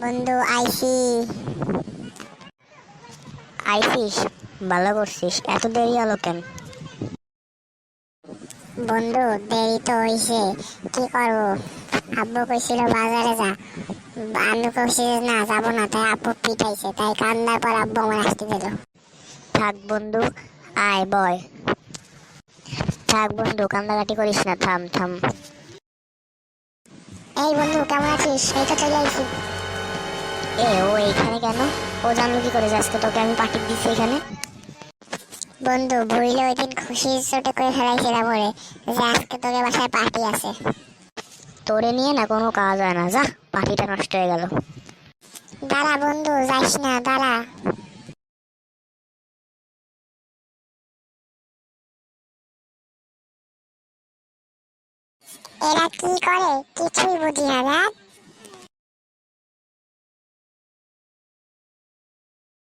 বন্ধু আইসি। আইসিস? ভালো করছিস। এত দেরি হলো কেন? বন্ধু দেরি তো হইছে, কি করবো? আব্বু কইছিল বাজারে যা, আমি কইছি যে না যাবো না, তাই আব্বু পিটাইছে, তাই কান্দার পর আব্বু আমার আসতে দিল। থাক বন্ধু, আয় বয়। থাক বন্ধু, কান্দাকাটি করিস না, থাম থাম। এই বন্ধু কেমন আছিস? এই তো চলে আইছি। ও এইখানে কেন? ও জানলো কি করে যে আজকে তোকে আমি পার্টি দিচ্ছি এখানে? বন্ধু ভুইলে ওই দিন খুশির চোটে করে ফেলাইছিলাম ওরে, যে আজকে তোকে বাসায় পার্টি আছে। তোরে নিয়ে না কোনো কাজ হয় না, যা, পার্টিটা নষ্ট হয়ে গেল। দাঁড়া বন্ধু, যাইস না, দাঁড়া। এরা কি করে কিছুই বুঝি না, দেখ।